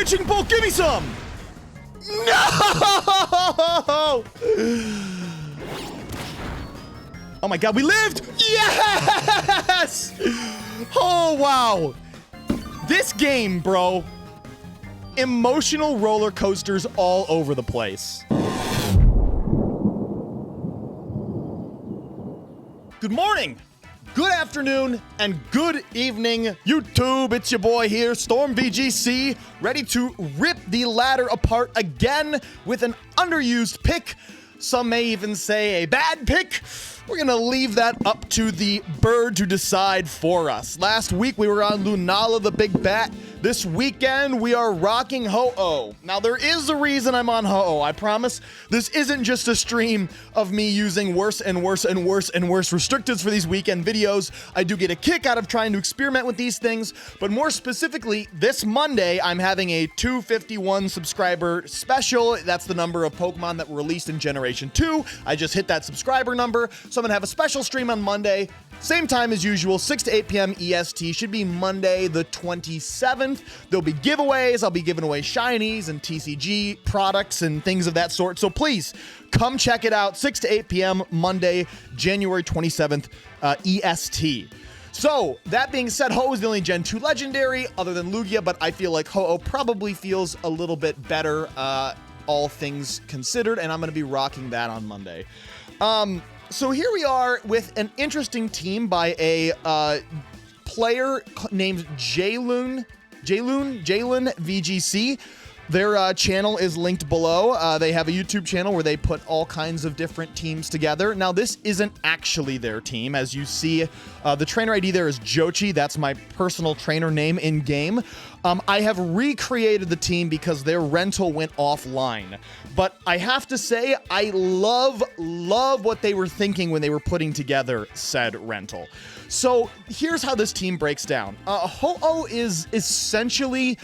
Switching Bolt, give me some! No! Oh my god, we lived! Yes! Oh, wow. This game, bro. Emotional roller coasters all over the place. Good morning, good afternoon, and good evening, YouTube. It's your boy here, Storm VGC, ready to rip the ladder apart again with an underused pick. Some may even say a bad pick. We're gonna leave that up to the bird to decide for us. Last week we were on Lunala the Big Bat. This weekend we are rocking Ho-Oh. Now there is a reason I'm on Ho-Oh, I promise. This isn't just a stream of me using worse and worse and worse and worse restricteds for these weekend videos. I do get a kick out of trying to experiment with these things, but more specifically, this Monday I'm having a 251 subscriber special. That's the number of Pokemon that were released in Generation 2. I just hit that subscriber number. So I'm gonna have a special stream on Monday, same time as usual, 6 to 8 p.m. EST. Should be Monday the 27th. There'll be giveaways. I'll be giving away shinies and TCG products and things of that sort. So please come check it out, 6 to 8 p.m. Monday, January 27th, EST. So, that being said, Ho-Oh is the only Gen 2 legendary other than Lugia, but I feel like Ho-Oh probably feels a little bit better, all things considered, and I'm going to be rocking that on Monday. So here we are with an interesting team by a player named Jalen VGC. Their channel is linked below. They have a YouTube channel where they put all kinds of different teams together. Now, this isn't actually their team. As you see, the trainer ID there is Jochi. That's my personal trainer name in-game. I have recreated the team because their rental went offline. But I have to say, I love what they were thinking when they were putting together said rental. So here's how this team breaks down. Ho-Oh is essentially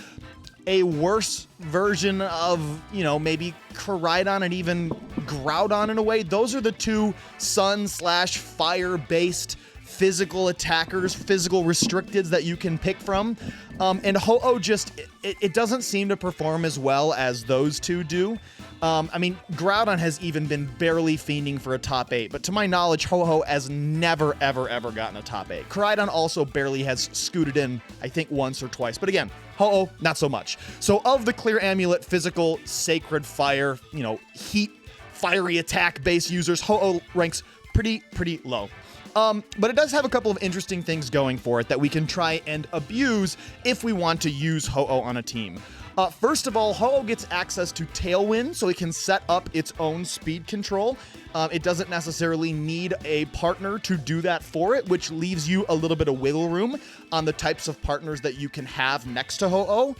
a worse version of, you know, maybe Koraidon and even Groudon in a way. Those are the two sun/fire-based physical attackers, physical restricteds that you can pick from. And Ho-Oh just, it doesn't seem to perform as well as those two do. I mean, Groudon has even been barely fiending for a top 8, but to my knowledge, Ho-Oh has never, ever, ever gotten a top 8. Koraidon also barely has scooted in, I think, once or twice. But again, Ho-Oh, not so much. So of the Clear Amulet, physical, sacred fire, you know, heat, fiery attack base users, Ho-Oh ranks pretty low. But it does have a couple of interesting things going for it that we can try and abuse if we want to use Ho-Oh on a team. First of all, Ho-Oh gets access to Tailwind, so it can set up its own speed control. It doesn't necessarily need a partner to do that for it, which leaves you a little bit of wiggle room on the types of partners that you can have next to Ho-Oh.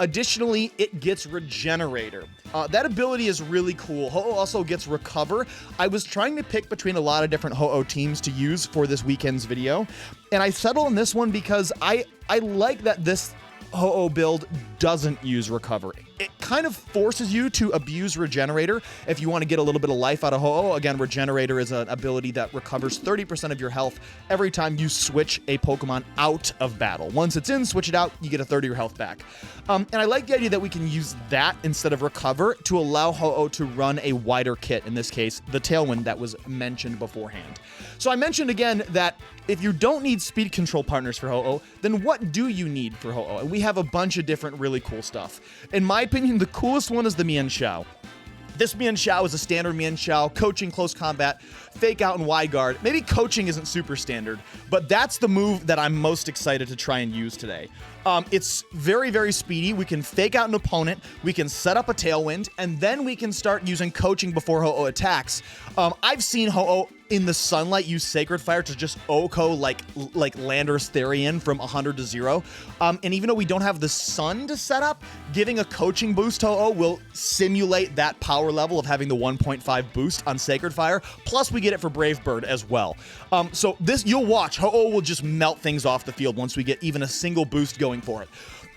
Additionally, it gets Regenerator. That ability is really cool. Ho-Oh also gets Recover. I was trying to pick between a lot of different Ho-Oh teams to use for this weekend's video, and I settled on this one because I like that this Ho-Oh build doesn't use Recover. It kind of forces you to abuse Regenerator if you want to get a little bit of life out of Ho-Oh. Again, Regenerator is an ability that recovers 30% of your health every time you switch a Pokemon out of battle. Once it's in, switch it out, you get a third of your health back. And I like the idea that we can use that instead of Recover to allow Ho-Oh to run a wider kit, in this case, the Tailwind that was mentioned beforehand. So I mentioned again that if you don't need speed control partners for Ho-Oh, then what do you need for Ho-Oh? And we have a bunch of different really cool stuff. In my opinion, the coolest one is the Mienshao. This Mienshao is a standard Mienshao, coaching, close combat, fake out, and wide guard. Maybe coaching isn't super standard, but that's the move that I'm most excited to try and use today. It's very speedy. We can fake out an opponent, we can set up a Tailwind, and then we can start using coaching before Ho-Oh attacks. I've seen Ho-Oh in the sunlight use Sacred Fire to just OHKO like Landorus Therian from 100 to 0. And even though we don't have the sun to set up, giving a coaching boost to Ho-Oh will simulate that power level of having the 1.5 boost on Sacred Fire. Plus, we get it for Brave Bird as well. So this, you'll watch, Ho-Oh will just melt things off the field once we get even a single boost going for it.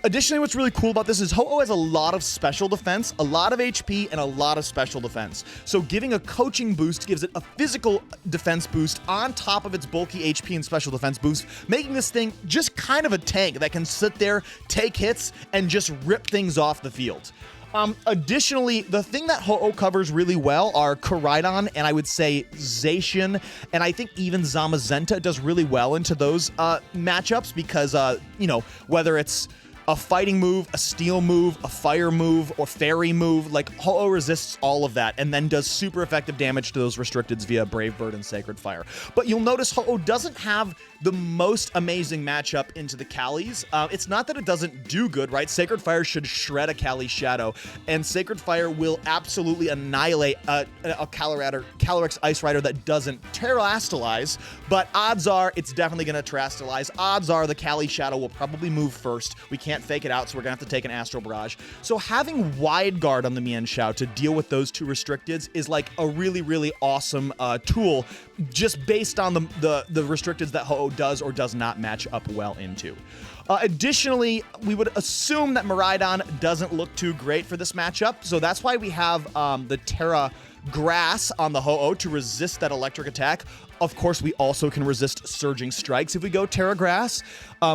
Additionally, what's really cool about this is Ho-Oh has a lot of special defense, a lot of HP, and a lot of special defense. So giving a coaching boost gives it a physical defense boost on top of its bulky HP and special defense boost, making this thing just kind of a tank that can sit there, take hits, and just rip things off the field. Additionally, the thing that Ho-Oh covers really well are Koraidon, and I would say Zacian, and I think even Zamazenta does really well into those matchups because, you know, whether it's a fighting move, a steel move, a fire move, or fairy move, like Ho-Oh resists all of that and then does super effective damage to those restricteds via Brave Bird and Sacred Fire. But you'll notice Ho-Oh doesn't have the most amazing matchup into the Calys. It's not that it doesn't do good, right? Sacred Fire should shred a Calyrex-Shadow, and Sacred Fire will absolutely annihilate a Calyrex Ice Rider that doesn't terastalize, but odds are it's definitely going to terastalize. Odds are the Calyrex-Shadow will probably move first. We can't fake it out, so we're going to have to take an Astral Barrage. So having Wide Guard on the Mienshao to deal with those two restricteds is like a really, really awesome tool just based on the restricteds that Ho-Oh does or does not match up well into. Additionally, we would assume that Miraidon doesn't look too great for this matchup, so that's why we have the Terra Grass on the Ho-Oh to resist that electric attack. Of course, we also can resist Surging Strikes if we go Terra Grass,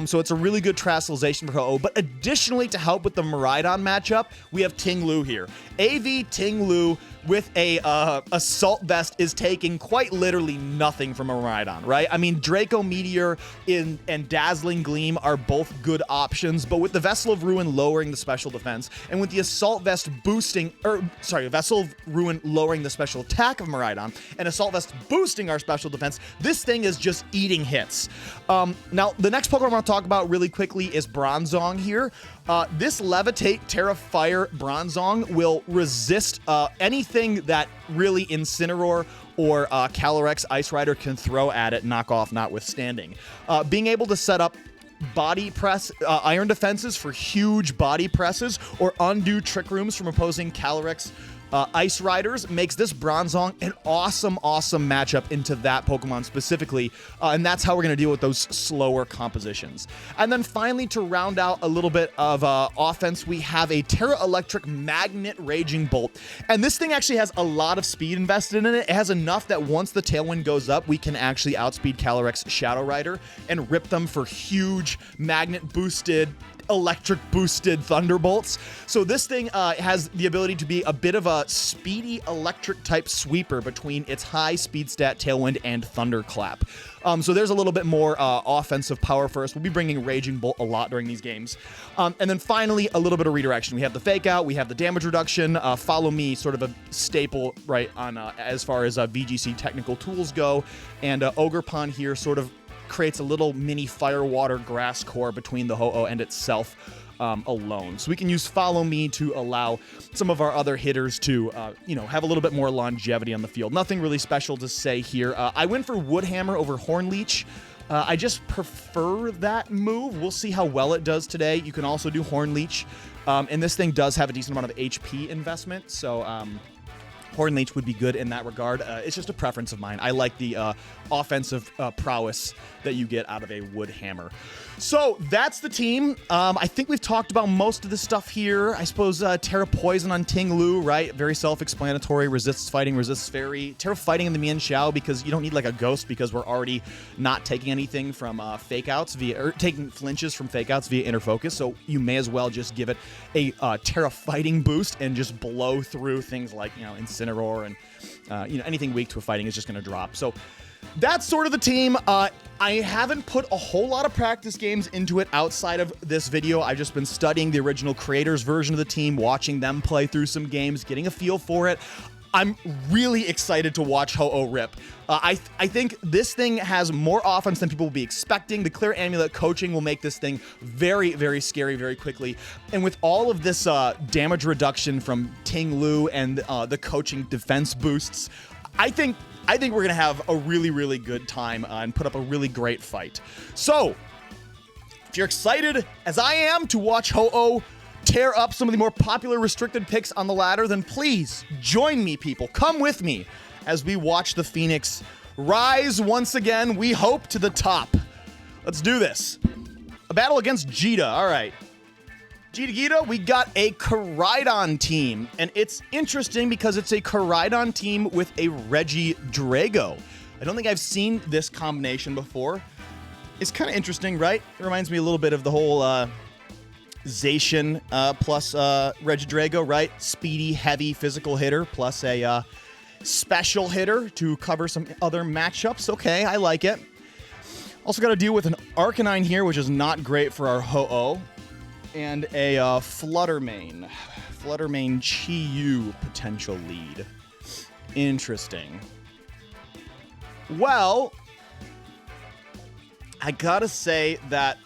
so it's a really good Terastallization for Ho-Oh. But additionally, to help with the Miraidon matchup, we have Ting Lu here. AV Ting Lu with a Assault Vest is taking quite literally nothing from a Miraidon, right? I mean, Draco Meteor and Dazzling Gleam are both good options, but with the Vessel of Ruin lowering the special defense, and with the Assault Vest boosting, Vessel of Ruin lowering the special attack of Miraidon, and Assault Vest boosting our special defense, this thing is just eating hits. Now, the next Pokemon I want to talk about really quickly is Bronzong here. This Levitate Terra Fire Bronzong will resist anything that really Incineroar or Calyrex Ice Rider can throw at it, knock off notwithstanding. Being able to set up body press, iron defenses for huge body presses, or undo trick rooms from opposing Calyrex Ice Riders makes this Bronzong an awesome matchup into that Pokemon specifically, and that's how we're going to deal with those slower compositions. And then finally, to round out a little bit of offense, we have a Terra Electric Magnet Raging Bolt, and this thing actually has a lot of speed invested in it. It has enough that once the Tailwind goes up, we can actually outspeed Calyrex-Shadow Rider and rip them for huge magnet-boosted, electric boosted thunderbolts. So this thing has the ability to be a bit of a speedy electric type sweeper between its high speed stat Tailwind and Thunderclap. So there's a little bit more offensive power for us. We'll be bringing Raging Bolt a lot during these games. And then finally, a little bit of redirection. We have the Fake Out, we have the damage reduction, Follow Me, sort of a staple, right, on as far as VGC technical tools go. And Ogerpon here sort of creates a little mini Firewater Grass core between the Ho-Oh and itself alone. So we can use Follow Me to allow some of our other hitters to, have a little bit more longevity on the field. Nothing really special to say here. I went for Woodhammer over Hornleech. I just prefer that move. We'll see how well it does today. You can also do Hornleech. And this thing does have a decent amount of HP investment, so Hornleech would be good in that regard. It's just a preference of mine. I like the offensive prowess that you get out of a Woodhammer. So that's the team. I think we've talked about most of the stuff here. I suppose Terra Poison on Ting Lu, right? Very self-explanatory. Resists fighting, resists fairy. Terra Fighting in the Mienshao because you don't need like a ghost because we're already not taking anything from fake outs or taking flinches from fake outs via inner focus. So you may as well just give it a Terra Fighting boost and just blow through things like, Incineroar and anything weak to a fighting is just going to drop. So that's sort of the team. I haven't put a whole lot of practice games into it outside of this video. I've just been studying the original creators version of the team, watching them play through some games, getting a feel for it. I'm really excited to watch Ho-Oh rip. I think this thing has more offense than people will be expecting. The Clear Amulet coaching will make this thing very, very scary very quickly. And with all of this damage reduction from Ting Lu and the coaching defense boosts, I think we're going to have a really, really good time and put up a really great fight. So, if you're excited, as I am, to watch Ho-Oh tear up some of the more popular restricted picks on the ladder, then please join me, people. Come with me as we watch the Phoenix rise once again, we hope, to the top. Let's do this. A battle against Jita. All right. Jita, we got a Koraidon team, and it's interesting because it's a Koraidon team with a Regidrago. I don't think I've seen this combination before. It's kind of interesting, right? It reminds me a little bit of the whole Zacian plus Regidrago, right? Speedy, heavy, physical hitter plus a special hitter to cover some other matchups. Okay, I like it. Also got to deal with an Arcanine here, which is not great for our Ho-Oh. And a Fluttermane. Fluttermane Chi-Yu potential lead. Interesting. Well, I gotta say that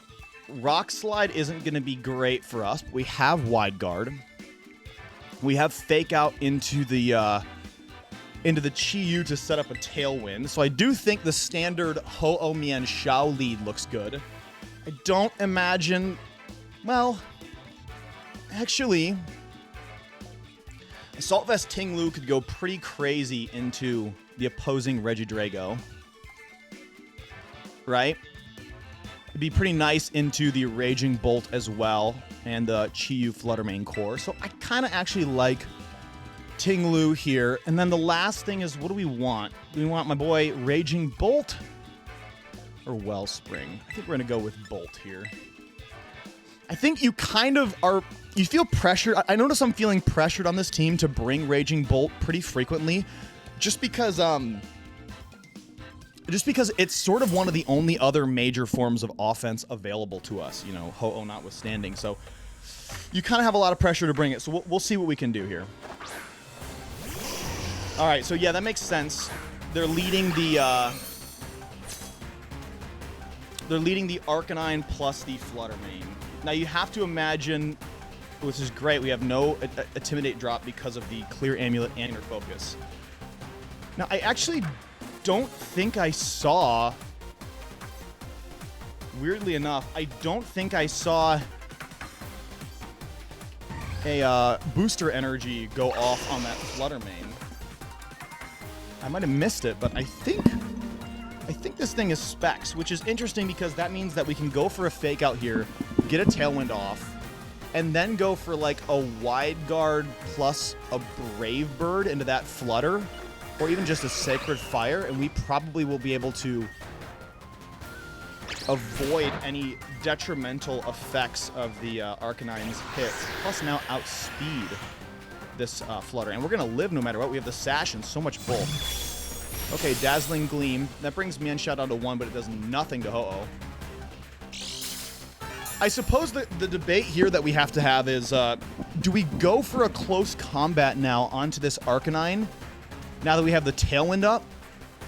Rock Slide isn't going to be great for us. But we have Wide Guard. We have Fake Out into the Chi-Yu to set up a Tailwind. So I do think the standard Ho-Oh Mian Shao lead looks good. I don't imagine... Well, actually, Assault Vest Ting-Lu could go pretty crazy into the opposing Regidrago. Right? It'd be pretty nice into the Raging Bolt as well, and the Chi-Yu Fluttermane core. So I kind of actually like Ting-Lu here. And then the last thing is, what do we want? Do we want my boy Raging Bolt or Wellspring? I think we're going to go with Bolt here. I think you kind of are, you feel pressured. I notice I'm feeling pressured on this team to bring Raging Bolt pretty frequently just because it's sort of one of the only other major forms of offense available to us, you know, Ho-Oh notwithstanding. So you kind of have a lot of pressure to bring it. So we'll see what we can do here. All right, so yeah, that makes sense. They're leading the Arcanine plus the Fluttermane. Now you have to imagine, which is great, we have no Intimidate drop because of the Clear Amulet and Inner Focus. Now I actually don't think I saw, weirdly enough, I don't think I saw a booster energy go off on that Fluttermane. I might have missed it, but I think this thing is specs, which is interesting because that means that we can go for a Fake Out here, get a Tailwind off, and then go for like a Wide Guard plus a Brave Bird into that Flutter, or even just a Sacred Fire, and we probably will be able to avoid any detrimental effects of the Arcanine's hits, plus now outspeed this Flutter. And we're going to live no matter what. We have the Sash and so much bulk. Okay, Dazzling Gleam. That brings Mian Shao down to 1, but it does nothing to Ho-Oh. I suppose the debate here that we have to have is, do we go for a close combat now onto this Arcanine, now that we have the Tailwind up?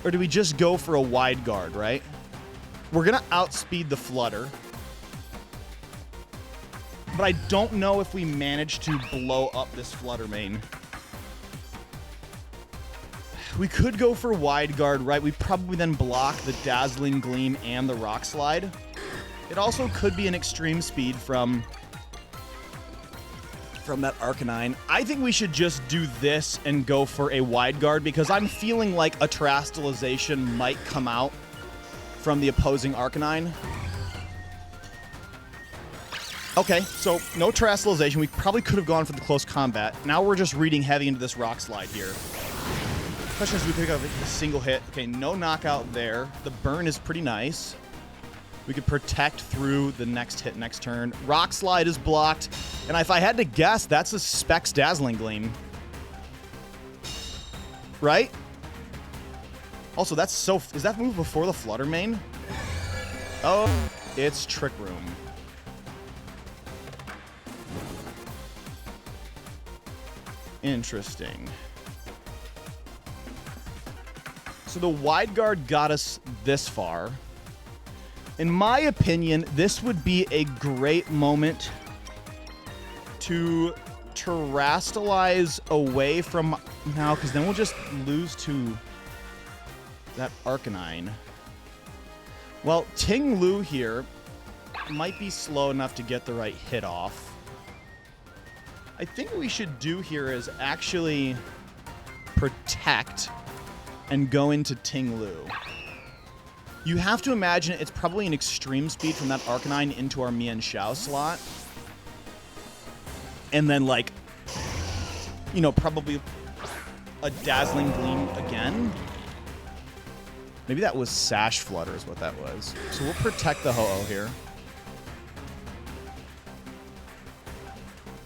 Or do we just go for a Wide Guard, right? We're going to outspeed the Flutter. But I don't know if we manage to blow up this Fluttermane. We could go for Wide Guard, right? We probably then block the Dazzling Gleam and the Rock Slide. It also could be an Extreme Speed from that Arcanine. I think we should just do this and go for a Wide Guard because I'm feeling like a Terastallization might come out from the opposing Arcanine. Okay, so no Terastallization. We probably could have gone for the close combat. Now we're just reading heavy into this Rock Slide here. Especially as we pick up a single hit. Okay, no knockout there. The burn is pretty nice. We could protect through the next hit next turn. Rock Slide is blocked. And if I had to guess, that's a Specs Dazzling Gleam. Right? Also, that's so... Is that move before the Fluttermane? Oh, it's Trick Room. Interesting. So the Wide Guard got us this far. In my opinion, this would be a great moment to Terastallize away from now, because then we'll just lose to that Arcanine. Well, Ting-Lu here might be slow enough to get the right hit off. I think what we should do here is actually protect and go into Ting-Lu. You have to imagine it's probably an extreme speed from that Arcanine into our Mienshao slot. And then, like, you know, probably a Dazzling Gleam again. Maybe that was Sash Flutter is what that was. So we'll protect the Ho-Oh here.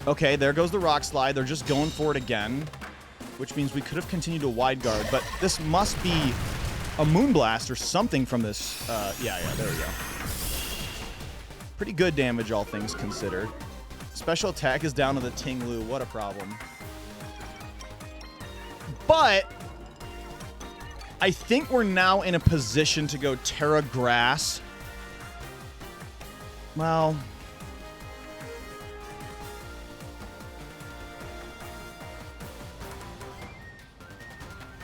Okay, there goes the Rock Slide. They're just going for it again, which means we could have continued to Wide Guard, but this must be a Moonblast or something from this. Yeah, there we go. Pretty good damage, all things considered. Special attack is down to the Ting-Lu. What a problem. But I think we're now in a position to go Terra Grass. Well,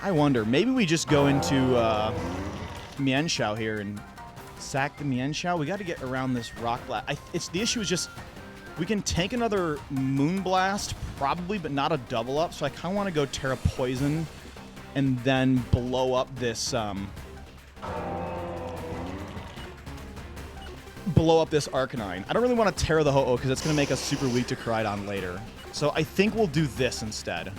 I wonder. Maybe we just go into Mienshao here and sack the Mienshao. We got to get around this Rock Blast. The issue is just we can take another Moonblast probably, but not a double up. So I kind of want to go Terra Poison and then blow up this Arcanine. I don't really want to Terra the Ho-Oh because it's going to make us super weak to Koraidon later. So I think we'll do this instead.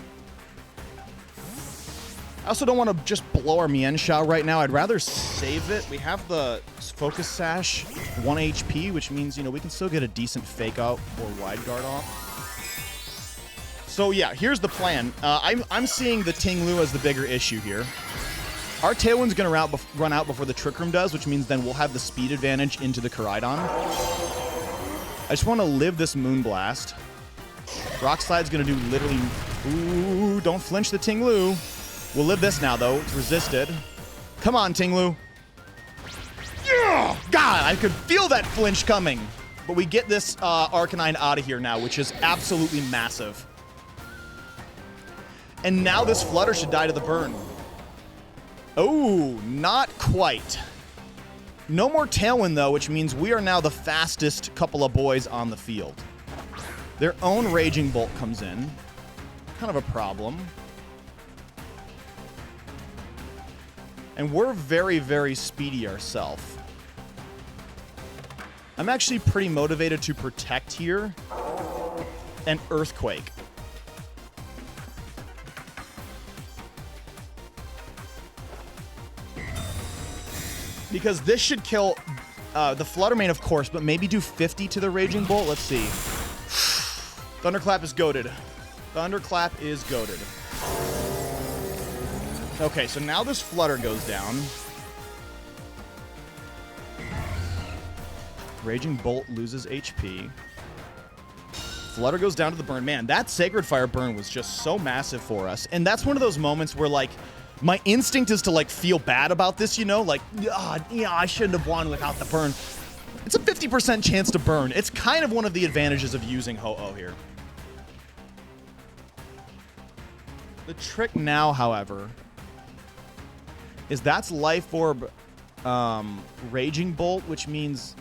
I also don't want to just blow our Mienshao right now. I'd rather save it. We have the Focus Sash 1 HP, which means, you know, we can still get a decent Fake Out or Wide Guard off. So yeah, here's the plan. I'm seeing the Ting-Lu as the bigger issue here. Our Tailwind's going to run out before the Trick Room does, which means then we'll have the speed advantage into the Koraidon. I just want to live this Moonblast. Rock Slide's going to do literally... Ooh, don't flinch the Ting-Lu. We'll live this now, though. It's resisted. Come on, Ting-Lu. Yeah! God, I could feel that flinch coming. But we get this Arcanine out of here now, which is absolutely massive. And now this Flutter should die to the burn. Oh, not quite. No more Tailwind, though, which means we are now the fastest couple of boys on the field. Their own Raging Bolt comes in. Kind of a problem. And we're very, very speedy ourselves. I'm actually pretty motivated to protect here. And Earthquake. Because this should kill the Flutter Mane, of course, but maybe do 50 to the Raging Bolt. Let's see. Thunderclap is goated. Thunderclap is goated. Okay, so now this Flutter goes down. Raging Bolt loses HP. Flutter goes down to the burn. Man, that Sacred Fire burn was just so massive for us. And that's one of those moments where, like, my instinct is to, like, feel bad about this, you know? Like, yeah, I shouldn't have won without the burn. It's a 50% chance to burn. It's kind of one of the advantages of using Ho-Oh here. The trick now, however, is that's Life Orb Raging Bolt, which means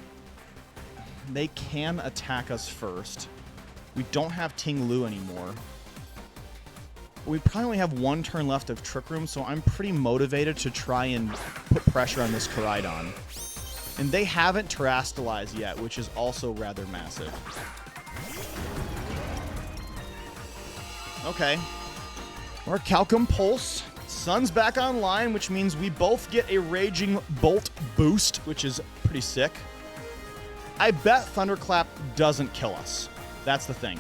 they can attack us first. We don't have Ting-Lu anymore. We probably only have one turn left of Trick Room, so I'm pretty motivated to try and put pressure on this Koraidon. And they haven't Terastallized yet, which is also rather massive. Okay. Our Calcum Pulse. Sun's back online, which means we both get a Raging Bolt boost, which is pretty sick. I bet Thunderclap doesn't kill us. That's the thing.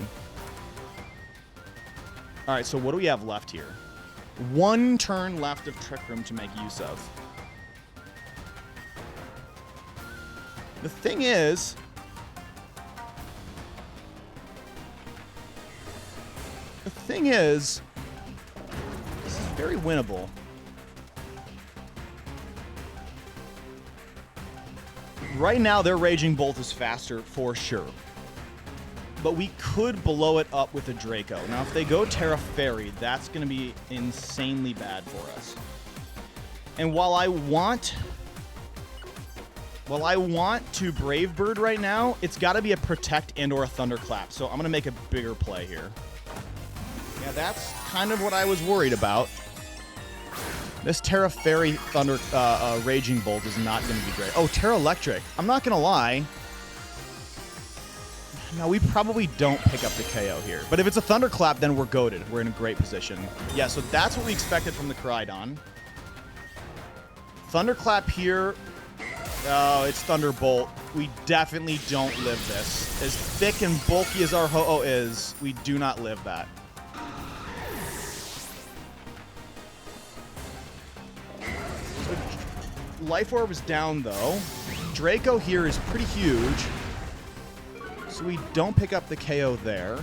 All right, so what do we have left here? One turn left of Trick Room to make use of. The thing is... this is very winnable. Right now, their Raging Bolt is faster for sure. But we could blow it up with a Draco. Now, if they go Terra Fairy, that's going to be insanely bad for us. And while I want to Brave Bird right now, it's got to be a Protect and or a Thunderclap. So I'm going to make a bigger play here. Yeah, that's kind of what I was worried about. This Terra Fairy Thunder Raging Bolt is not going to be great. Oh, Terra Electric. I'm not going to lie. No, we probably don't pick up the KO here. But if it's a Thunderclap, then we're goated. We're in a great position. Yeah, so that's what we expected from the Koraidon. Thunderclap here. Oh, it's Thunderbolt. We definitely don't live this. As thick and bulky as our Ho-Oh is, we do not live that. Life Orb is down, though. Draco here is pretty huge. So we don't pick up the KO there.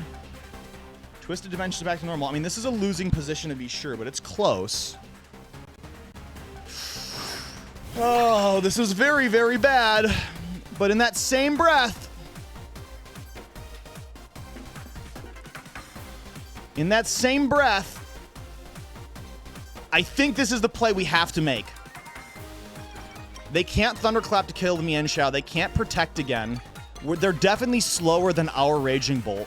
Twisted Dimensions back to normal. I mean, this is a losing position to be sure, but it's close. Oh, this is very, very bad. But in that same breath... I think this is the play we have to make. They can't Thunderclap to kill the Mienshao. They can't protect again. They're definitely slower than our Raging Bolt.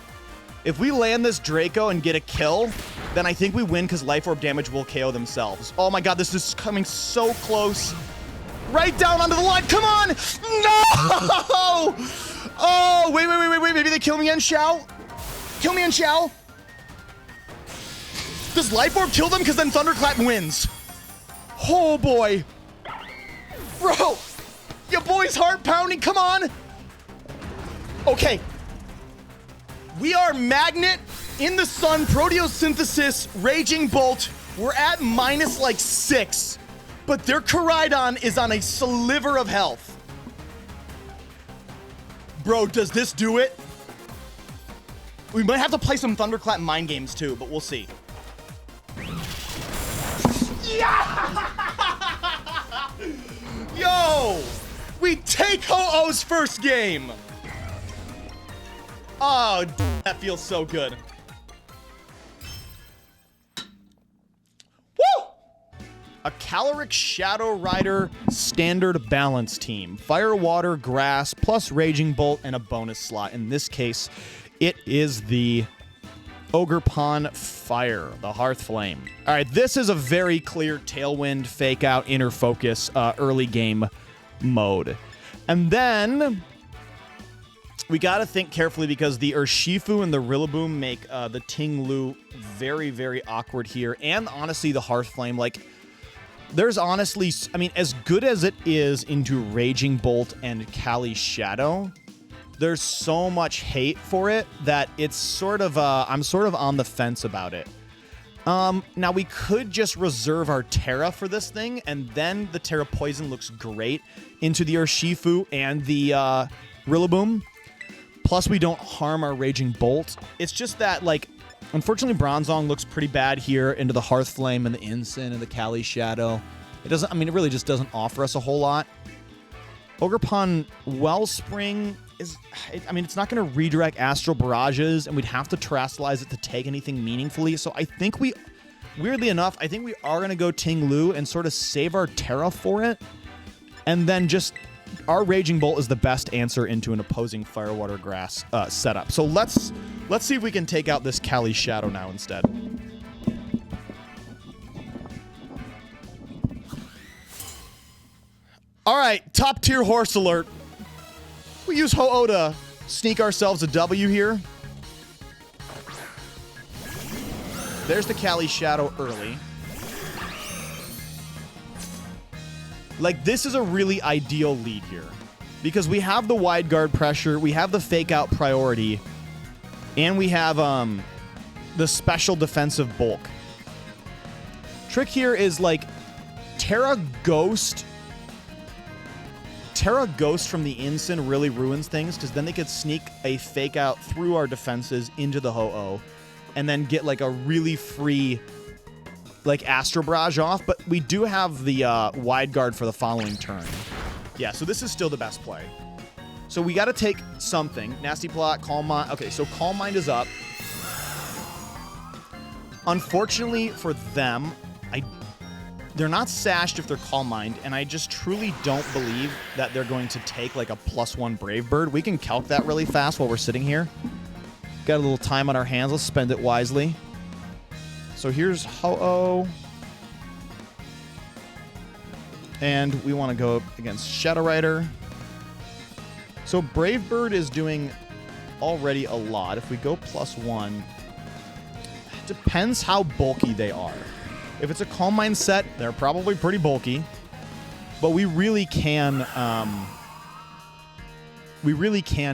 If we land this Draco and get a kill, then I think we win because Life Orb damage will KO themselves. Oh my god, this is coming so close. Right down onto the line. Come on! No! Oh, wait. Maybe they kill Mienshao? Kill Mienshao? Does Life Orb kill them? Because then Thunderclap wins. Oh boy. Bro, your boy's heart pounding. Come on. Okay. We are Magnet, In the Sun, Proteosynthesis, Raging Bolt. We're at minus like 6. But their Koraidon is on a sliver of health. Bro, does this do it? We might have to play some Thunderclap mind games too, but we'll see. Yeah! Yo! We take Ho-Oh's first game! Oh, that feels so good. Woo! A Calyrex-Shadow Rider standard balance team. Fire, water, grass, plus Raging Bolt, and a bonus slot. In this case, it is the Ogerpon Fire, the Hearth Flame. All right, this is a very clear Tailwind, Fake Out, Inner Focus, early game mode. And then we got to think carefully because the Urshifu and the Rillaboom make the Ting-Lu very, very awkward here. And honestly, the Hearth Flame, like, there's honestly, I mean, as good as it is into Raging Bolt and Calyrex-Shadow, there's so much hate for it that it's sort of, I'm sort of on the fence about it. Now, we could just reserve our Terra for this thing, and then the Terra Poison looks great into the Urshifu and the Rillaboom. Plus, we don't harm our Raging Bolt. It's just that, like, unfortunately, Bronzong looks pretty bad here into the Hearth Flame and the Incin and the Calyrex-Shadow. It doesn't, I mean, it really just doesn't offer us a whole lot. Ogerpon Wellspring is, I mean, it's not going to redirect Astral Barrages, and we'd have to Terrastallize it to take anything meaningfully. So I think we, weirdly enough, I think we are going to go Ting-Lu and sort of save our Terra for it. And then just, our Raging Bolt is the best answer into an opposing Fire, Water, Grass setup. So let's see if we can take out this Calyrex-Shadow now instead. All right, top tier horse alert. We use Ho-Oh to sneak ourselves a W here. There's the Calyrex-Shadow early. Like, this is a really ideal lead here. Because we have the wide guard pressure, we have the fake out priority, and we have the special defensive bulk. Trick here is, like, Terra Ghost from the Incin really ruins things, because then they could sneak a fake out through our defenses into the Ho-Oh and then get like a really free like Astro Barrage off, but we do have the wide guard for the following turn. Yeah, so this is still the best play. So we got to take something. Nasty Plot, Calm Mind. Okay, so Calm Mind is up. Unfortunately for them, they're not sashed if they're Calm Mind, and I just truly don't believe that they're going to take like a +1 Brave Bird. We can calc that really fast while we're sitting here. Got a little time on our hands. Let's spend it wisely. So here's Ho-Oh. And we want to go against Shadow Rider. So Brave Bird is doing already a lot. If we go +1, it depends how bulky they are. If it's a Calm Mind set, they're probably pretty bulky. But we really can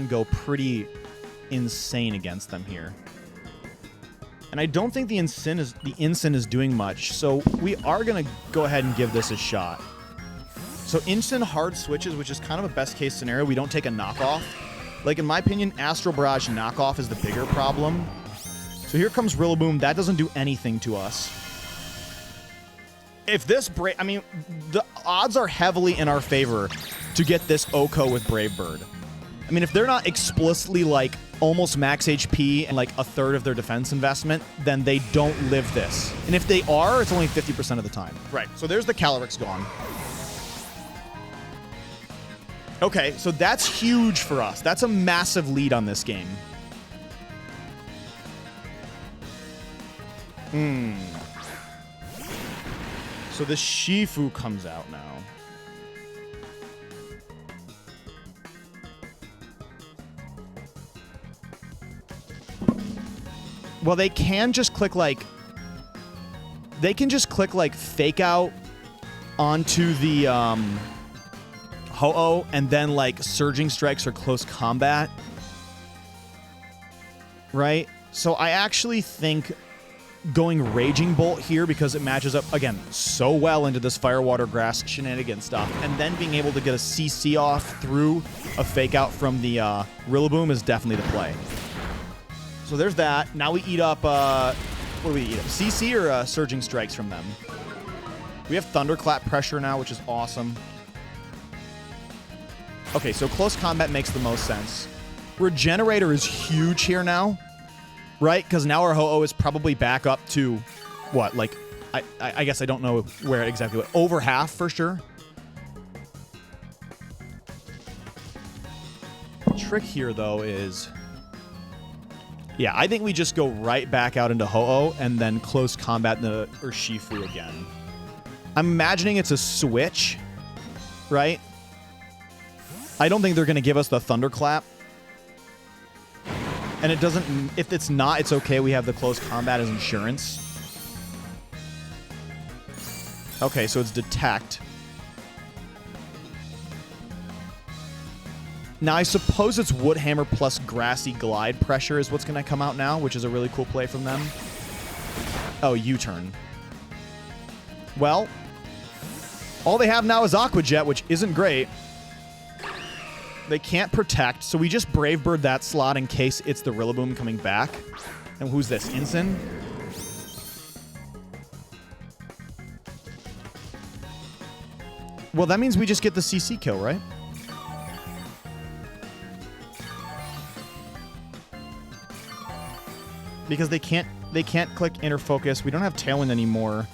go pretty insane against them here. And I don't think the Ensign is doing much, so we are going to go ahead and give this a shot. So instant hard switches, which is kind of a best case scenario, we don't take a knockoff. Like, in my opinion, Astral Barrage knockoff is the bigger problem. So here comes Rillaboom. That doesn't do anything to us. If this I mean, the odds are heavily in our favor to get this Oko with Brave Bird. I mean, if they're not explicitly, like, almost max HP and, like, a third of their defense investment, then they don't live this. And if they are, it's only 50% of the time. Right, so there's the Calyrex gone. Okay, so that's huge for us. That's a massive lead on this game. So the Shifu comes out now. Well, they can just click, like... They can just click, like, Fake Out onto the, Ho-Oh, and then, like, Surging Strikes or Close Combat. Right? So I actually think going Raging Bolt here, because it matches up, again, so well into this Fire, Water, Grass shenanigan stuff, and then being able to get a CC off through a Fake Out from the Rillaboom is definitely the play. So there's that. Now we eat up, what do we eat up? CC or Surging Strikes from them? We have Thunderclap pressure now, which is awesome. Okay, so Close Combat makes the most sense. Regenerator is huge here now, right? Because now our Ho-Oh is probably back up to, what, like, I guess I don't know where exactly, but over half for sure. The trick here, though, is... Yeah, I think we just go right back out into Ho-Oh and then Close Combat the Urshifu again. I'm imagining it's a switch, right? I don't think they're going to give us the Thunderclap. And it doesn't... If it's not, it's okay. We have the Close Combat as insurance. Okay, so it's Detect. Now, I suppose it's Woodhammer plus Grassy Glide Pressure is what's going to come out now, which is a really cool play from them. Oh, U-turn. Well, all they have now is Aqua Jet, which isn't great. They can't protect, so we just Brave Bird that slot in case it's the Rillaboom coming back. And who's this? Ensign? Well, that means we just get the CC kill, right? Because they can't click Inner Focus. We don't have Tailwind anymore.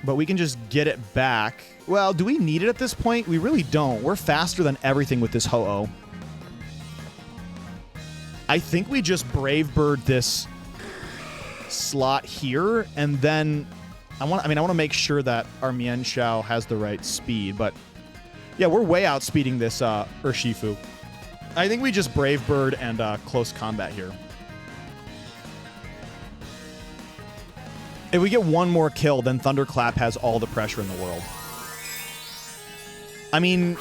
But we can just get it back. Well, do we need it at this point? We really don't. We're faster than everything with this Ho-Oh. I think we just Brave Bird this slot here, and then I want to make sure that our Mienshao has the right speed, but yeah, we're way outspeeding this Urshifu. I think we just Brave Bird and Close Combat here. If we get one more kill, then Thunderclap has all the pressure in the world. I mean,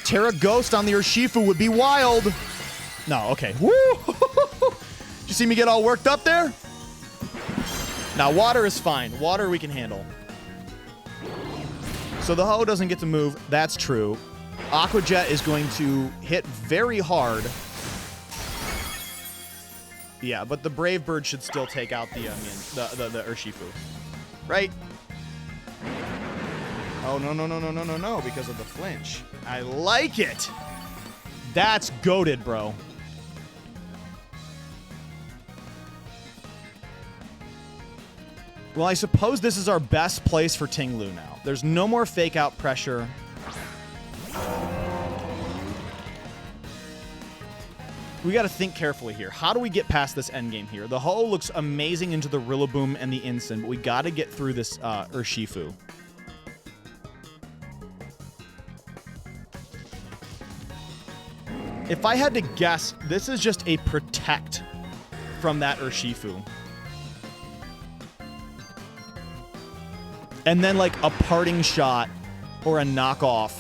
Terra Ghost on the Urshifu would be wild. No, okay. Woo! Did you see me get all worked up there? Now, water is fine. Water we can handle. So the Ho doesn't get to move. That's true. Aqua Jet is going to hit very hard. Yeah, but the Brave Bird should still take out the Urshifu. Right? Oh, no, because of the flinch. I like it. That's goated, bro. Well, I suppose this is our best place for Ting Lu now. There's no more fake out pressure. We got to think carefully here. How do we get past this endgame here? The Ho looks amazing into the Rillaboom and the Ensign, but we got to get through this Urshifu. If I had to guess, this is just a protect from that Urshifu. And then like a parting shot or a knockoff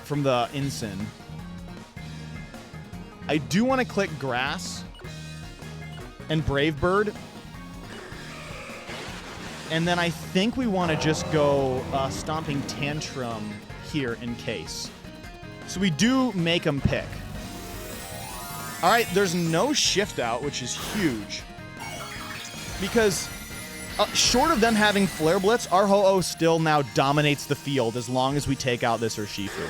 from the Incin. I do want to click Grass and Brave Bird. And then I think we want to just go Stomping Tantrum here in case. So we do make them pick. All right, there's no shift out, which is huge. Because short of them having Flare Blitz, our Ho-Oh still now dominates the field as long as we take out this Urshifu.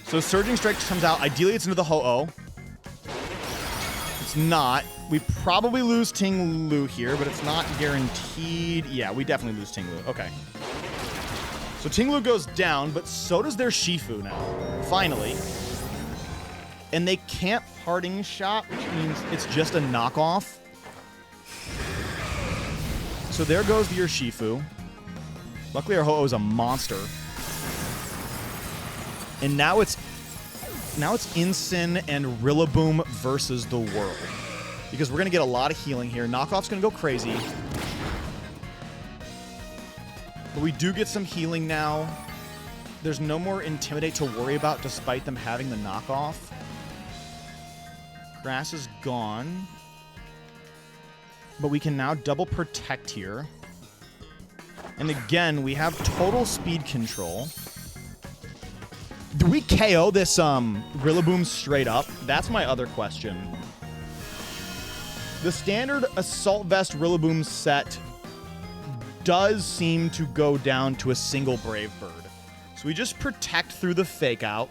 So Surging Strike comes out. Ideally, it's into the Ho-Oh. It's not. We probably lose Ting Lu here, but it's not guaranteed. Yeah, we definitely lose Ting Lu. Okay. So Ting Lu goes down, but so does their Shifu now. Finally. And they can't Parting Shot, which means it's just a knockoff. So there goes the Urshifu. Luckily, our Ho-Oh is a monster. And now it's Incin and Rillaboom versus the world. Because we're going to get a lot of healing here. Knockoff's going to go crazy. But we do get some healing now. There's no more Intimidate to worry about despite them having the knockoff. Grass is gone. But we can now double protect here. And again, we have total speed control. Do we KO this Rillaboom straight up? That's my other question. The standard Assault Vest Rillaboom set does seem to go down to a single Brave Bird. So we just protect through the Fake Out.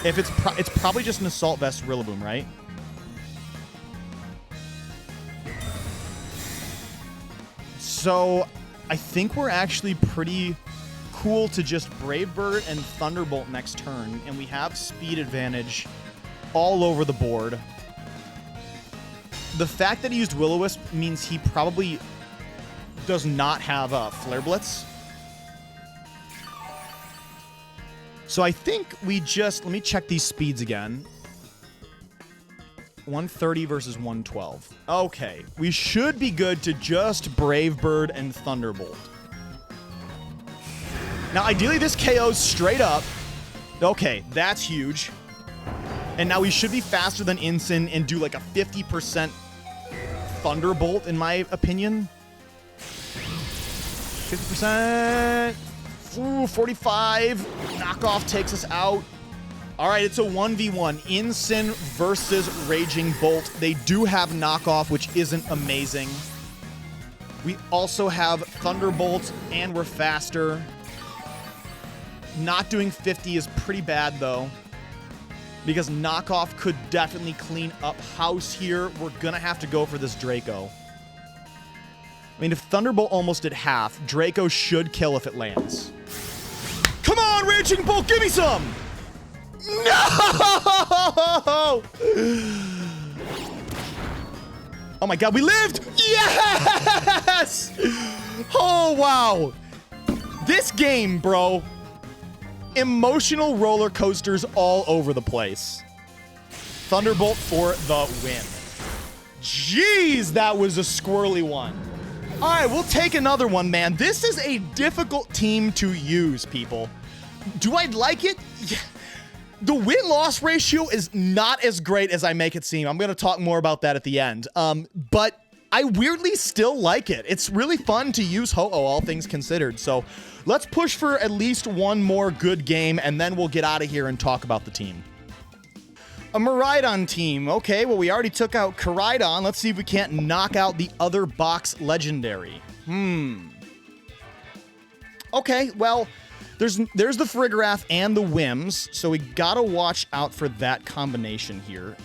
If it's probably just an Assault Vest Rillaboom, right? So I think we're actually pretty cool to just Brave Bird and Thunderbolt next turn, and we have speed advantage all over the board. The fact that he used Will-O-Wisp means he probably does not have a Flare Blitz. So I think we just... Let me check these speeds again. 130 versus 112. Okay, we should be good to just Brave Bird and Thunderbolt. Now, ideally, this KO's straight up. Okay, that's huge. And now we should be faster than Incin and do like a 50% Thunderbolt, in my opinion. 50%. Ooh, 45. Knockoff takes us out. All right, it's a 1v1. Incin versus Raging Bolt. They do have knockoff, which isn't amazing. We also have Thunderbolt, and we're faster. Not doing 50 is pretty bad, though, because knockoff could definitely clean up house here. We're going to have to go for this Draco. I mean, if Thunderbolt almost did half, Draco should kill if it lands. Come on, Raging Bolt, give me some! No! Oh my god, we lived! Yes! Oh, wow. This game, bro. Emotional roller coasters all over the place. Thunderbolt for the win. Jeez, that was a squirrely one. All right, we'll take another one, man. This is a difficult team to use, people. Do I like it? Yeah. The win-loss ratio is not as great as I make it seem. I'm going to talk more about that at the end. But I weirdly still like it. It's really fun to use Ho-Oh, all things considered. So let's push for at least one more good game, and then we'll get out of here and talk about the team. A Miraidon team. Okay, well, we already took out Koraidon. Let's see if we can't knock out the other box legendary. Okay, well, there's the Farigiraf and the Whims, so we gotta watch out for that combination here.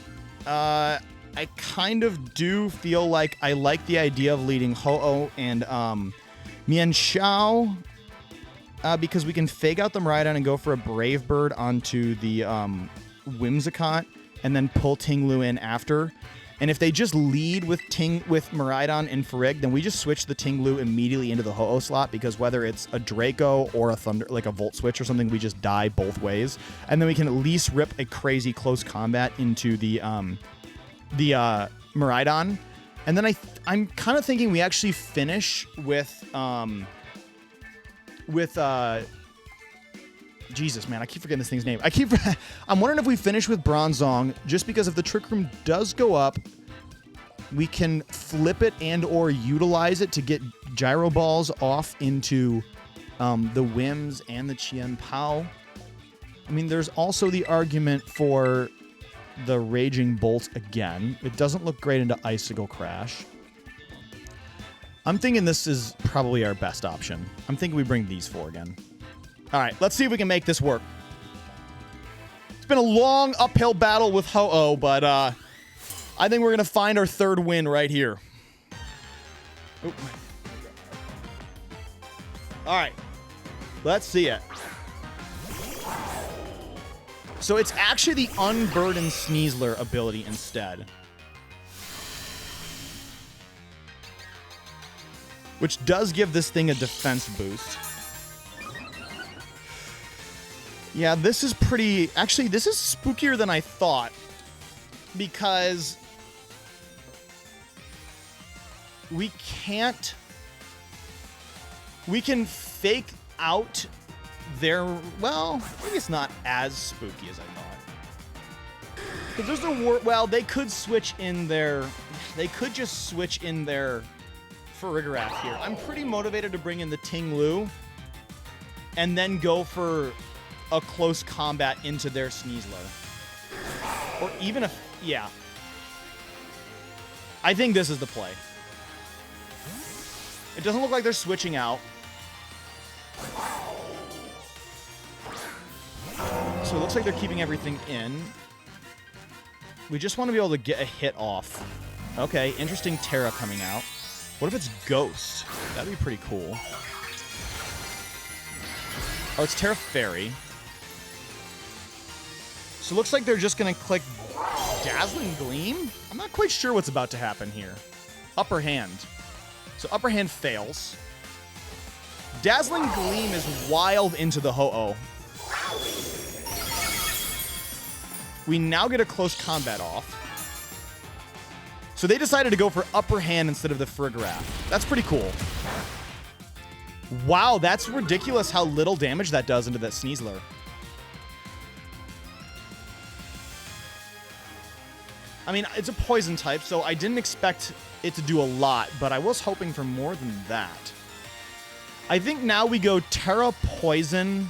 I kind of do feel like I like the idea of leading Ho-Oh and Mienshao, because we can fake out the Miraidon and go for a Brave Bird onto the Whimsicott, and then pull Ting Lu in after. And if they just lead with Miraidon and Farig, then we just switch the Tinglu immediately into the Ho-Oh slot, because whether it's a Draco or a Thunder, like a Volt Switch or something, we just die both ways. And then we can at least rip a crazy close combat into the Miraidon. And then I'm kind of thinking we actually finish with Jesus, man, I keep forgetting this thing's name. I'm wondering if we finish with Bronzong, just because if the Trick Room does go up, we can flip it and or utilize it to get Gyro Balls off into the Wims and the Chien Pao. I mean, there's also the argument for the Raging Bolt again. It doesn't look great into Icicle Crash. I'm thinking this is probably our best option. I'm thinking we bring these 4 again. All right, let's see if we can make this work. It's been a long uphill battle with Ho-Oh, but I think we're going to find our 3rd win right here. Oop. All right, let's see it. So it's actually the Unburdened Sneasler ability instead, which does give this thing a defense boost. Yeah, this is pretty... Actually, this is spookier than I thought, because we can't... We can fake out their... Well, maybe it's not as spooky as I thought. Because there's a... Well, they could switch in their... They could just switch in their Farigiraf here. I'm pretty motivated to bring in the Tinglu and then go for a close combat into their Sneasler. Or even if... Yeah. I think this is the play. It doesn't look like they're switching out. So it looks like they're keeping everything in. We just want to be able to get a hit off. Okay, interesting Terra coming out. What if it's Ghost? That'd be pretty cool. Oh, it's Terra Fairy. So it looks like they're just going to click Dazzling Gleam? I'm not quite sure what's about to happen here. Upper Hand. So Upper Hand fails. Dazzling Gleam is wild into the Ho-Oh. We now get a close combat off. So they decided to go for Upper Hand instead of the Farigiraf. That's pretty cool. Wow, that's ridiculous how little damage that does into that Sneasler. I mean, it's a poison type, so I didn't expect it to do a lot, but I was hoping for more than that. I think now we go Terra Poison,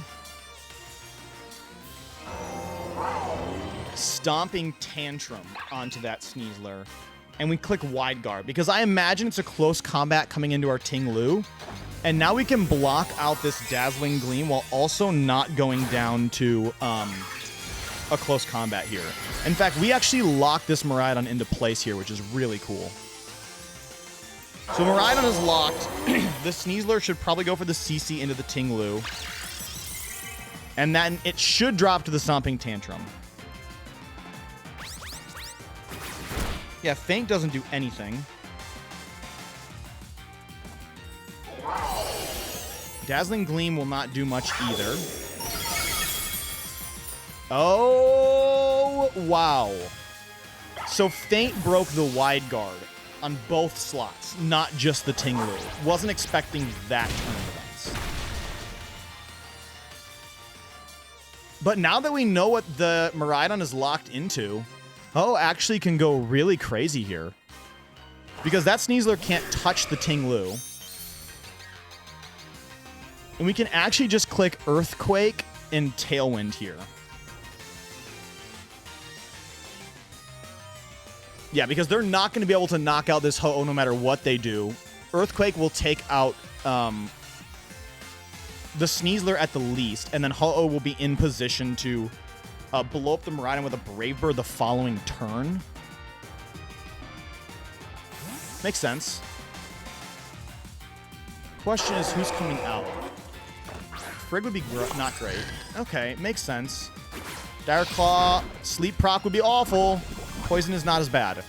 Stomping Tantrum onto that Sneasler, and we click Wide Guard, because I imagine it's a close combat coming into our Tinglu, and now we can block out this Dazzling Gleam while also not going down to a close combat here. In fact, we actually lock this Miraidon into place here, which is really cool. So Miraidon is locked. The Sneasler should probably go for the CC into the Tinglu. And then it should drop to the Stomping Tantrum. Yeah, Feint doesn't do anything. Dazzling Gleam will not do much either. Oh, wow. So Feint broke the Wide Guard on both slots, not just the Tinglu. Wasn't expecting that turn of events. But now that we know what the Miraidon is locked into, oh, actually can go really crazy here. Because that Sneasler can't touch the Tinglu. And we can actually just click Earthquake and Tailwind here. Yeah, because they're not going to be able to knock out this Ho-Oh no matter what they do. Earthquake will take out the Sneasler at the least, and then Ho-Oh will be in position to blow up the Miraidon with a Brave Bird the following turn. Makes sense. Question is, who's coming out? Frig would be not great. Okay, makes sense. Dire Claw, Sleep Proc would be awful. Poison is not as bad.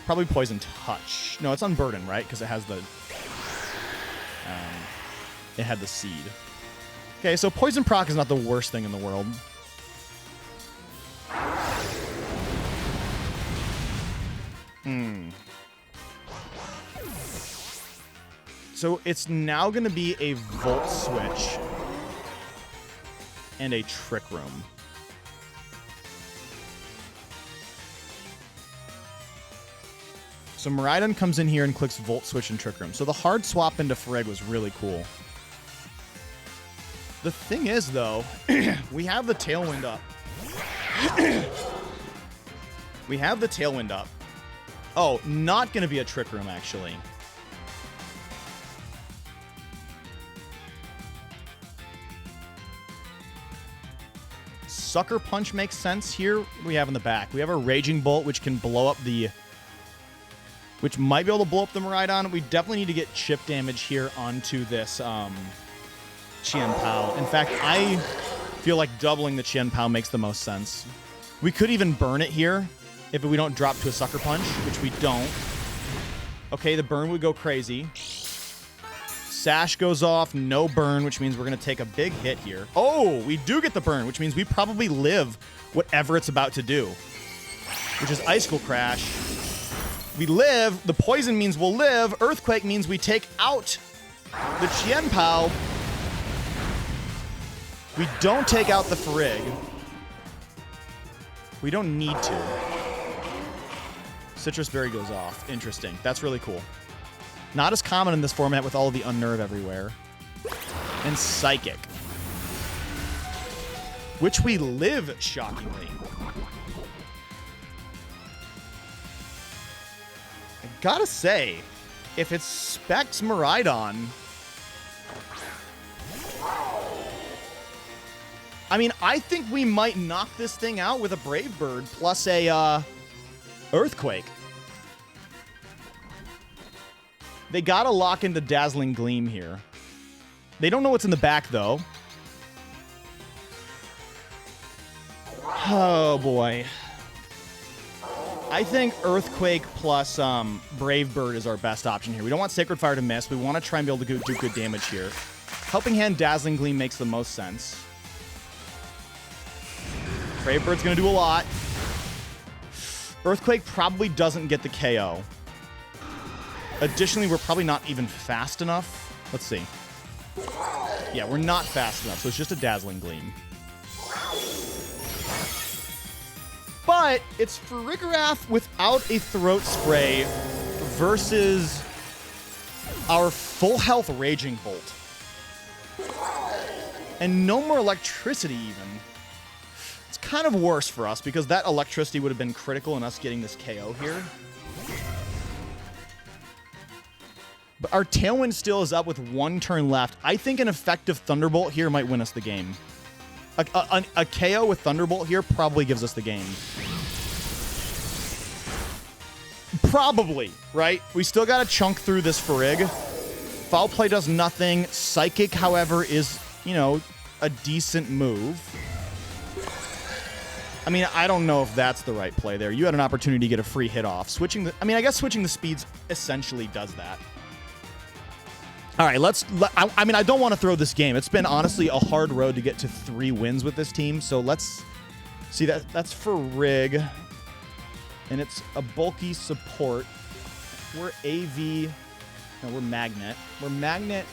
Probably Poison Touch. No, it's Unburden, right? Because it has the... it had the seed. Okay, so Poison Proc is not the worst thing in the world. So it's now going to be a Volt Switch and a Trick Room. So Miraidon comes in here and clicks Volt Switch and Trick Room. So the hard swap into Frigg was really cool. The thing is, though, we have the Tailwind up. We have the Tailwind up. Oh, not going to be a Trick Room, actually. Sucker Punch makes sense here. What do we have in the back? We have a Raging Bolt, which can blow up the... Which might be able to blow up the Miraidon. We definitely need to get chip damage here onto this Qian Pao. In fact, I feel like doubling the Qian Pao makes the most sense. We could even burn it here if we don't drop to a Sucker Punch, which we don't. Okay, the burn would go crazy. Sash goes off, no burn, which means we're going to take a big hit here. Oh, we do get the burn, which means we probably live whatever it's about to do, which is Icicle Crash. We live. The poison means we'll live. Earthquake means we take out the Qian Pao. We don't take out the Frigg. We don't need to. Citrus Berry goes off. Interesting. That's really cool. Not as common in this format with all of the Unnerve everywhere. And Psychic. Which we live, shockingly. I gotta say, if it's Specs Miraidon... I mean, I think we might knock this thing out with a Brave Bird plus a Earthquake. They gotta lock into Dazzling Gleam here. They don't know what's in the back, though. Oh, boy. I think Earthquake plus Brave Bird is our best option here. We don't want Sacred Fire to miss. We want to try and be able to do good damage here. Helping Hand Dazzling Gleam makes the most sense. Brave Bird's going to do a lot. Earthquake probably doesn't get the KO. Additionally, we're probably not even fast enough. Let's see. Yeah, we're not fast enough, so it's just a Dazzling Gleam. But it's Farigarath without a Throat Spray versus our full health Raging Bolt. And no more electricity even. It's kind of worse for us because that electricity would have been critical in us getting this KO here. But our Tailwind still is up with 1 turn left. I think an effective Thunderbolt here might win us the game. A KO with Thunderbolt here probably gives us the game. Probably, right? We still got to chunk through this Frigg. Foul Play does nothing. Psychic, however, is, you know, a decent move. I mean, I don't know if that's the right play there. You had an opportunity to get a free hit off. I guess switching the speeds essentially does that. All right, I mean, I don't want to throw this game. It's been, honestly, a hard road to get to 3 wins with this team. So let's see. That's for Rig. And it's a bulky support. We're AV. No, we're Magnet. We're Magnet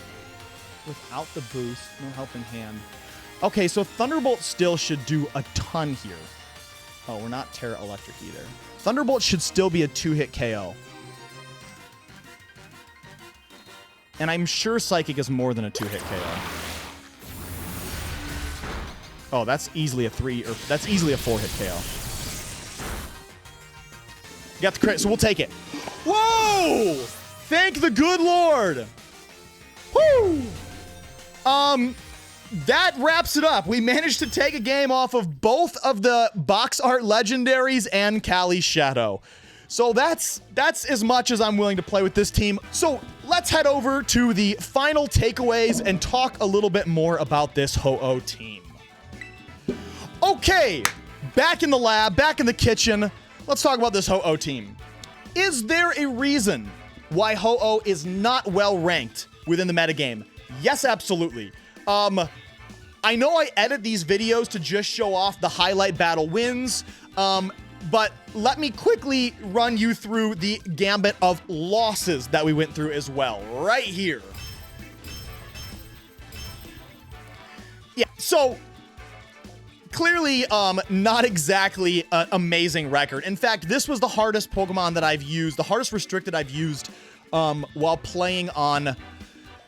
without the boost. No helping hand. Okay, so Thunderbolt still should do a ton here. Oh, we're not Terra Electric either. Thunderbolt should still be a 2-hit KO. And I'm sure Psychic is more than a 2-hit KO. Oh, that's easily a 4-hit KO. Got the crit, so we'll take it. Whoa! Thank the good Lord. Woo! That wraps it up. We managed to take a game off of both of the box art legendaries and Calyrex-Shadow. So that's as much as I'm willing to play with this team. So let's head over to the final takeaways and talk a little bit more about this Ho-Oh team. Okay, back in the lab, back in the kitchen. Let's talk about this Ho-Oh team. Is there a reason why Ho-Oh is not well ranked within the metagame? Yes, absolutely. I know I edit these videos to just show off the highlight battle wins, but let me quickly run you through the gambit of losses that we went through as well, right here. Yeah, so clearly not exactly an amazing record. In fact, this was the hardest Pokemon that I've used, the hardest restricted I've used while playing on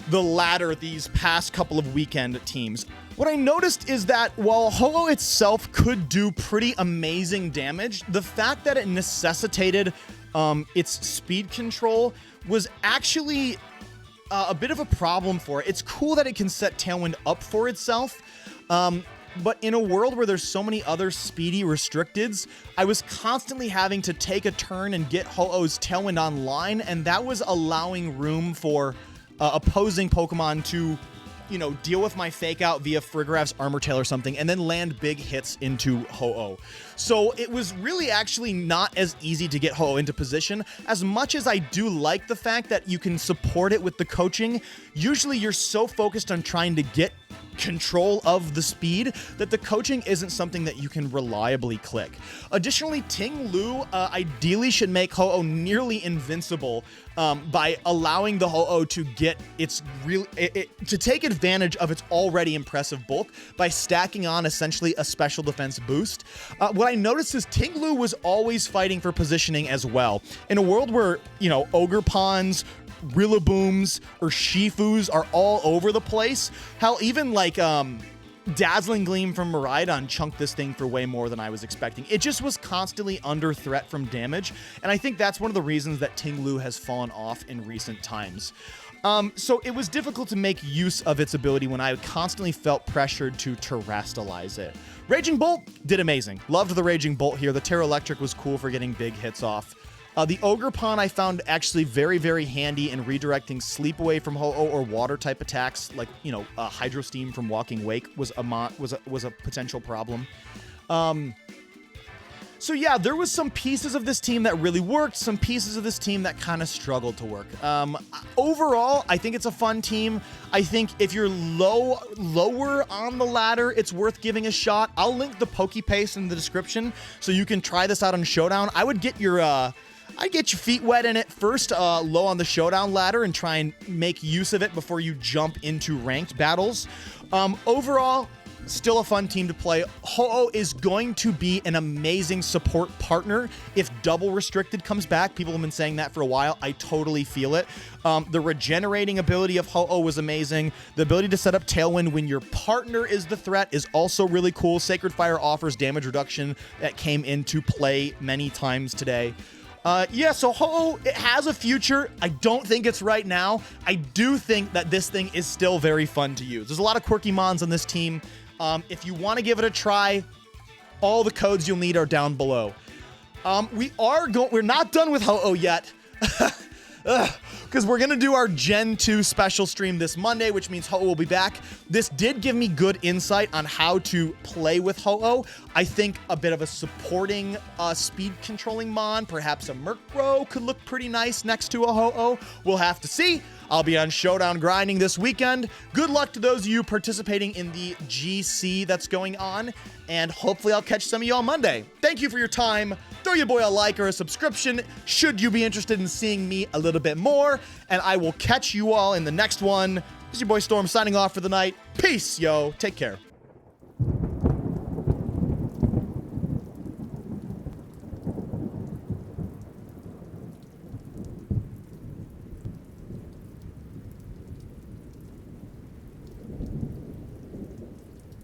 the ladder these past couple of weekend teams. What I noticed is that while Ho-Oh itself could do pretty amazing damage, the fact that it necessitated its speed control was actually a bit of a problem for it. It's cool that it can set Tailwind up for itself, but in a world where there's so many other speedy restricteds, I was constantly having to take a turn and get Ho-Oh's Tailwind online, and that was allowing room for opposing Pokemon to, you know, deal with my fake out via Frigoraf's Armor Tail or something, and then land big hits into Ho-Oh. So it was really actually not as easy to get Ho-Oh into position. As much as I do like the fact that you can support it with the coaching, usually you're so focused on trying to get control of the speed that the coaching isn't something that you can reliably click. Additionally, Ting Lu ideally should make Ho-Oh nearly invincible by allowing the Ho-Oh to get its to take advantage of its already impressive bulk by stacking on essentially a special defense boost. What I noticed is Ting Lu was always fighting for positioning as well. In a world where, you know, Ogerpons, Rillabooms, or Shifus are all over the place. Hell, even like Dazzling Gleam from Miraidon chunked this thing for way more than I was expecting. It just was constantly under threat from damage, and I think that's one of the reasons that Ting Lu has fallen off in recent times. So it was difficult to make use of its ability when I constantly felt pressured to terrestrialize it. Raging Bolt did amazing. Loved the Raging Bolt here. The Terra Electric was cool for getting big hits off. The Ogerpon I found actually very, very handy in redirecting sleep away from Ho-Oh or water type attacks, like, you know, Hydro Steam from Walking Wake was a potential problem. So yeah, there was some pieces of this team that really worked, some pieces of this team that kind of struggled to work. Overall, I think it's a fun team. I think if you're lower on the ladder, it's worth giving a shot. I'll link the PokePaste in the description so you can try this out on Showdown. I would get your I'd get your feet wet in it first, low on the Showdown ladder, and try and make use of it before you jump into ranked battles. Overall, still a fun team to play. Ho-Oh is going to be an amazing support partner if double restricted comes back. People have been saying that for a while. I totally feel it. The regenerating ability of Ho-Oh was amazing. The ability to set up Tailwind when your partner is the threat is also really cool. Sacred Fire offers damage reduction that came into play many times today. Yeah, so Ho-Oh, it has a future. I don't think it's right now. I do think that this thing is still very fun to use. There's a lot of quirky mons on this team. If you want to give it a try, all the codes you'll need are down below. We're not done with Ho-Oh yet. Because we're going to do our Gen 2 special stream this Monday, which means Ho-Oh will be back. This did give me good insight on how to play with Ho-Oh. I think a bit of a supporting speed controlling mon, perhaps a Murkrow, could look pretty nice next to a Ho-Oh. We'll have to see. I'll be on Showdown grinding this weekend. Good luck to those of you participating in the GC that's going on, and hopefully I'll catch some of you on Monday. Thank you for your time. Throw your boy a like or a subscription should you be interested in seeing me a little bit more, and I will catch you all in the next one. This is your boy Storm signing off for the night. Peace, yo. Take care.